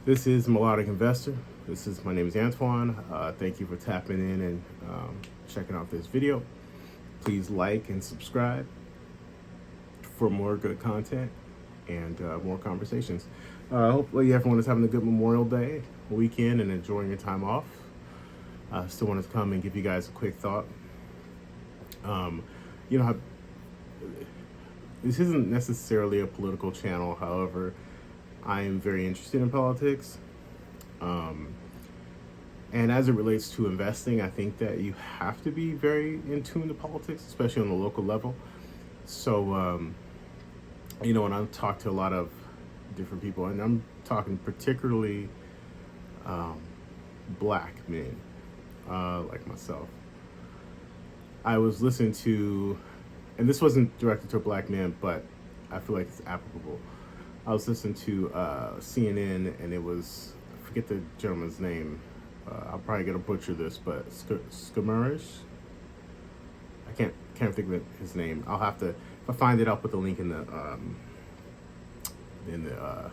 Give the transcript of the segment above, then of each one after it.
This is Melodic Investor. My name is Antoine. Thank you for tapping in and checking out this video. Please like and subscribe for more good content and more conversations. Hopefully everyone is having a good Memorial Day weekend and enjoying your time off. Still wanted to come and give you guys a quick thought. Um, you know, this isn't necessarily a political channel. However, I am very interested in politics. Um, and as it relates to investing, I think that you have to be very in tune to politics, especially on the local level. So, when I talk to a lot of different people, and I'm talking particularly black men like myself, I was listening to, and this wasn't directed to a black man, but I feel like it's applicable. I was listening to CNN, and it was, I forget the gentleman's name. I'll probably get a butcher this, but Skamarish. I can't think of his name. I'll have to, if I find it, I'll put the link in the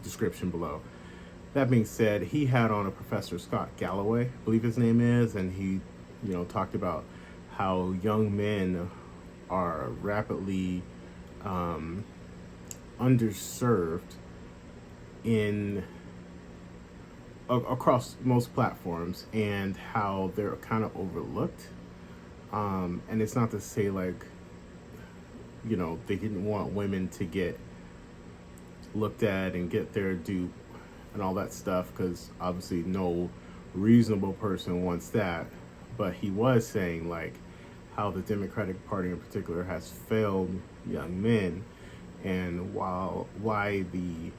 description below. That being said, he had on a Professor Scott Galloway, I believe his name is, and he, talked about how young men are rapidly underserved in across most platforms, and how they're kind of overlooked. And it's not to say like, they didn't want women to get looked at and get their due and all that stuff, because obviously no reasonable person wants that. But he was saying like how the Democratic Party in particular has failed young men, and why the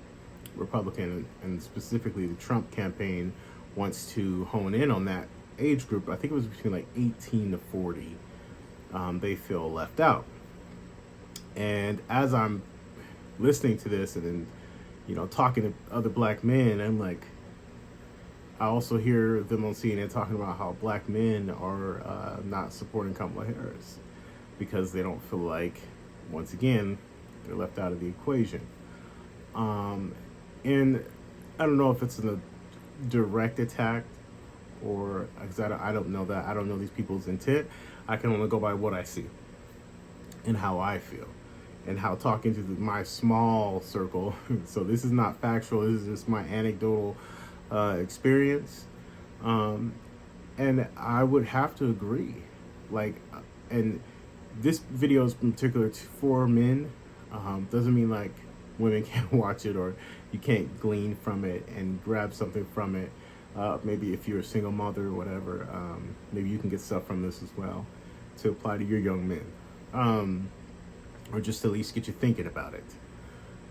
Republican and specifically the Trump campaign wants to hone in on that age group. I think it was between like 18 to 40. They feel left out. And as I'm listening to this and then, talking to other black men, I'm like, I also hear them on CNN talking about how black men are not supporting Kamala Harris because they don't feel like, once again, they're left out of the equation. And I don't know if it's a direct attack or, because I don't know that. I don't know these people's intent. I can only go by what I see and how I feel and how talking to my small circle. So this is not factual. This is just my anecdotal experience. And I would have to agree. And this video is in particular for men. Doesn't mean like women can't watch it or you can't glean from it and grab something from it. Maybe if you're a single mother or whatever, maybe you can get stuff from this as well to apply to your young men. Or just at least get you thinking about it.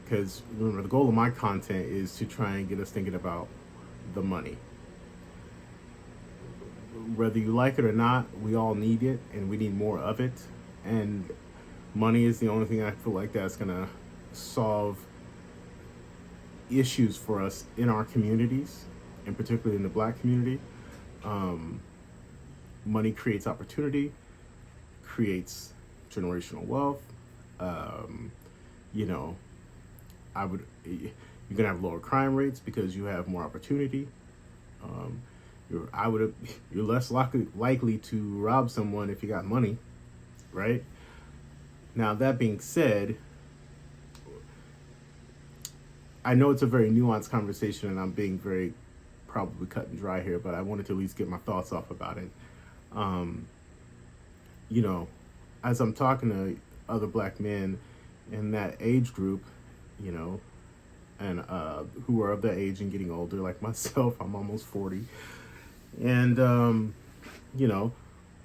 Because remember, the goal of my content is to try and get us thinking about the money. Whether you like it or not, we all need it, and we need more of it. And money is the only thing I feel like that's gonna solve issues for us in our communities, and particularly in the black community. Money creates opportunity, creates generational wealth. You're gonna have lower crime rates because you have more opportunity. You're less likely to rob someone if you got money, right? Now, that being said, I know it's a very nuanced conversation and I'm being very probably cut and dry here, but I wanted to at least get my thoughts off about it. As I'm talking to other black men in that age group, and who are of that age and getting older, like myself, I'm almost 40. And,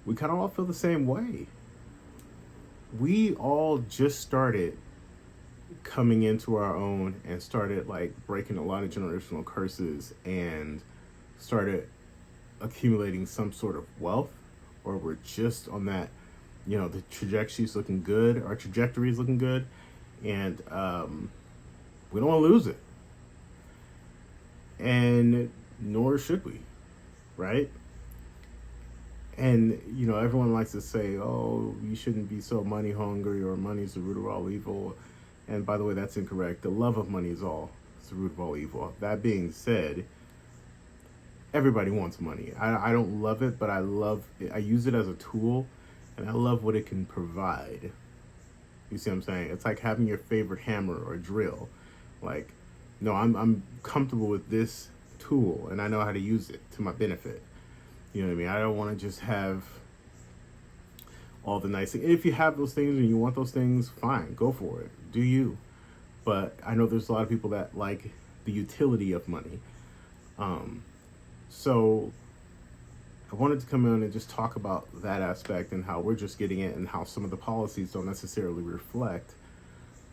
we kind of all feel the same way. We all just started coming into our own and started like breaking a lot of generational curses and started accumulating some sort of wealth, or we're just on that, the trajectory's looking good, our trajectory is looking good, and we don't want to lose it. And nor should we, right? And, everyone likes to say, oh, you shouldn't be so money hungry, or money's the root of all evil. And by the way, that's incorrect. The love of money is all. is the root of all evil. That being said, everybody wants money. I don't love it, but I love it. I use it as a tool, and I love what it can provide. You see what I'm saying? It's like having your favorite hammer or drill. Like, no, I'm comfortable with this tool, and I know how to use it to my benefit. You know what I mean? I don't want to just have all the nice things. If you have those things and you want those things, fine, go for it. Do you? But I know there's a lot of people that like the utility of money. So I wanted to come in and just talk about that aspect and how we're just getting it and how some of the policies don't necessarily reflect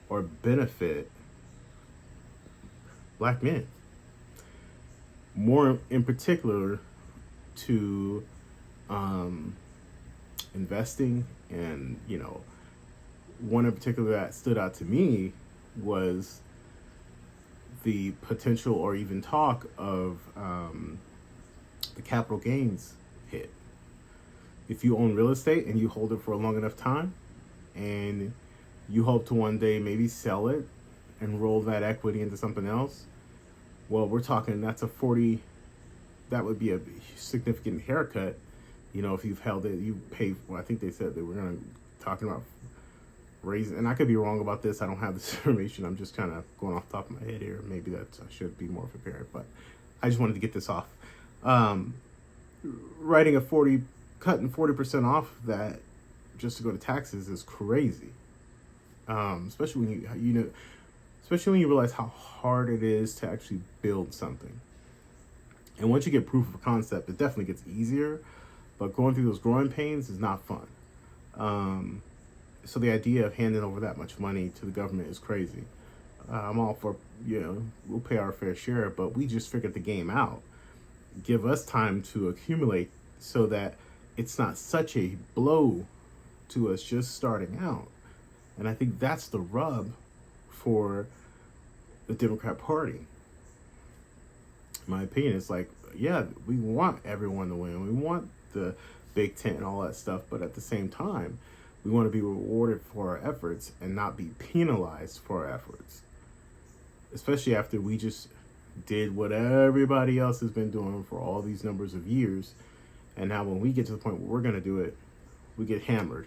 or benefit black men. More in particular to investing, and one in particular that stood out to me was the potential or even talk of the capital gains hit. If you own real estate and you hold it for a long enough time and you hope to one day maybe sell it and roll that equity into something else, well, we're talking that would be a significant haircut. If you've held it, you pay. Well, I think they said they were talking about raising, and I could be wrong about this. I don't have this information. I'm just kind of going off the top of my head here. Maybe I should be more prepared, but I just wanted to get this off. Writing cutting 40% off that just to go to taxes is crazy. Especially when especially when you realize how hard it is to actually build something. And once you get proof of concept, it definitely gets easier. But going through those growing pains is not fun. So the idea of handing over that much money to the government is crazy. I'm all for, we'll pay our fair share, but we just figured the game out. Give us time to accumulate so that it's not such a blow to us just starting out. And I think that's the rub for the Democrat Party. In my opinion, it's like, yeah, we want everyone to win. We want the big tent and all that stuff, but at the same time, we want to be rewarded for our efforts and not be penalized for our efforts. Especially after we just did what everybody else has been doing for all these numbers of years. And now when we get to the point where we're going to do it, we get hammered.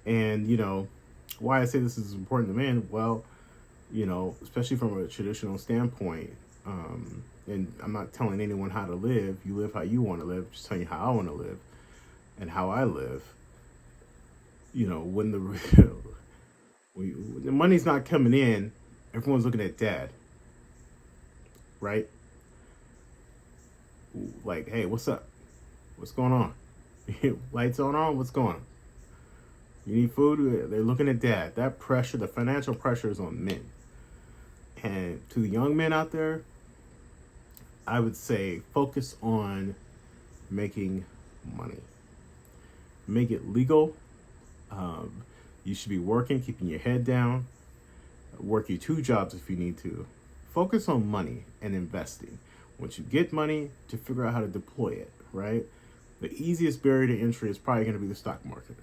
And, why I say this is important to men, well, especially from a traditional standpoint, and I'm not telling anyone how to live. You live how you want to live. Just telling you how I want to live and how I live. When the money's not coming in, everyone's looking at dad, right? Like, hey, what's up? What's going on? Lights on? What's going on? You need food? They're looking at dad. That pressure, the financial pressure is on men. And to the young men out there, I would say focus on making money. Make it legal. You should be working, keeping your head down. Work your 2 jobs if you need to. Focus on money and investing. Once you get money, to figure out how to deploy it, right? The easiest barrier to entry is probably going to be the stock market.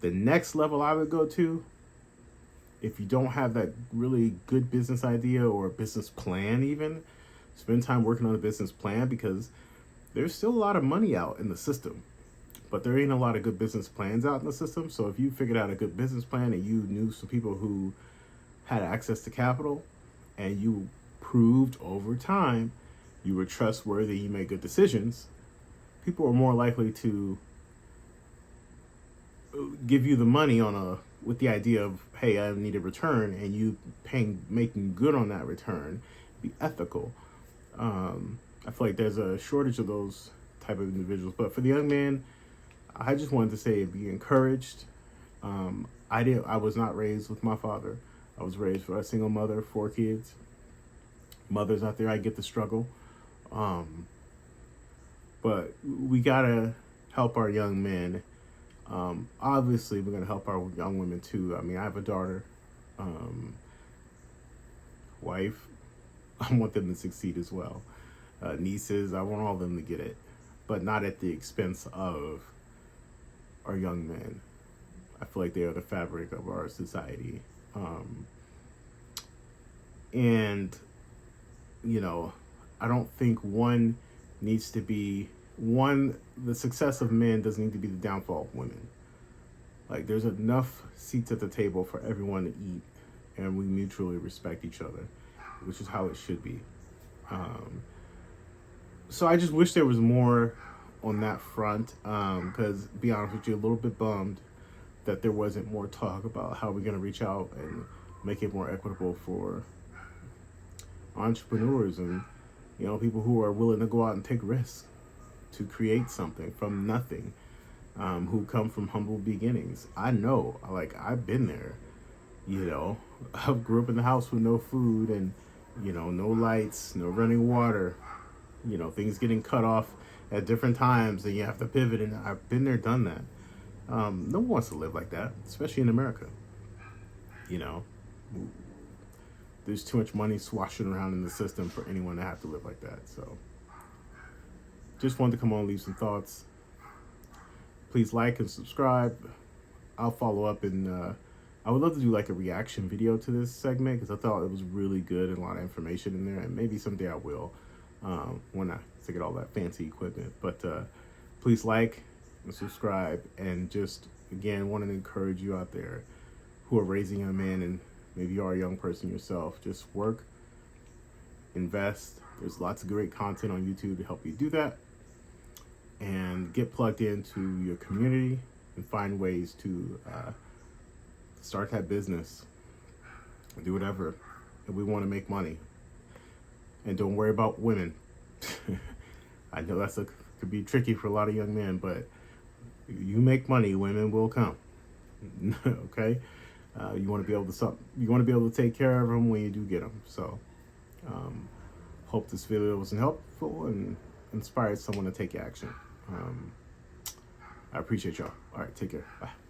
The next level I would go to, if you don't have that really good business idea or a business plan even, spend time working on a business plan, because there's still a lot of money out in the system, but there ain't a lot of good business plans out in the system. So if you figured out a good business plan and you knew some people who had access to capital and you proved over time you were trustworthy, you made good decisions, people are more likely to give you the money with the idea of, hey, I need a return, and you making good on that return, be ethical. I feel like there's a shortage of those type of individuals. But for the young man, I just wanted to say, be encouraged. I was not raised with my father. I was raised by a single mother, 4 kids. Mothers out there, I get the struggle. But we gotta help our young men. Obviously, we're gonna help our young women too. I mean, I have a daughter, wife. I want them to succeed as well. Nieces, I want all of them to get it, but not at the expense of our young men. I feel like they are the fabric of our society. And, you know, I don't think needs to be the success of men doesn't need to be the downfall of women. Like, there's enough seats at the table for everyone to eat, and we mutually respect each other, which is how it should be. So I just wish there was more on that front, because, be honest with you, a little bit bummed that there wasn't more talk about how we're going to reach out and make it more equitable for entrepreneurs and, you know, people who are willing to go out and take risks to create something from nothing, who come from humble beginnings. I know, like, I've been there, you know. I grew up in the house with no food and, you know, no lights, no running water, you know, things getting cut off at different times and you have to pivot. And I've been there, done that. No one wants to live like that, especially in America. You know, there's too much money swashing around in the system for anyone to have to live like that. So just wanted to come on and leave some thoughts. Please like and subscribe. I'll follow up, and I would love to do like a reaction video to this segment because I thought it was really good and a lot of information in there, and maybe someday I will when I get all that fancy equipment. But please like and subscribe, and just again wanted to encourage you out there who are raising a man, and maybe you are a young person yourself. Just work, invest. There's lots of great content on YouTube to help you do that, and get plugged into your community and find ways to start that business, do whatever. And we want to make money, and don't worry about women. I know could be tricky for a lot of young men, but you make money, women will come. Okay, you want to be able to take care of them when you do get them. So, hope this video was helpful and inspired someone to take action. I appreciate y'all. All right, take care. Bye.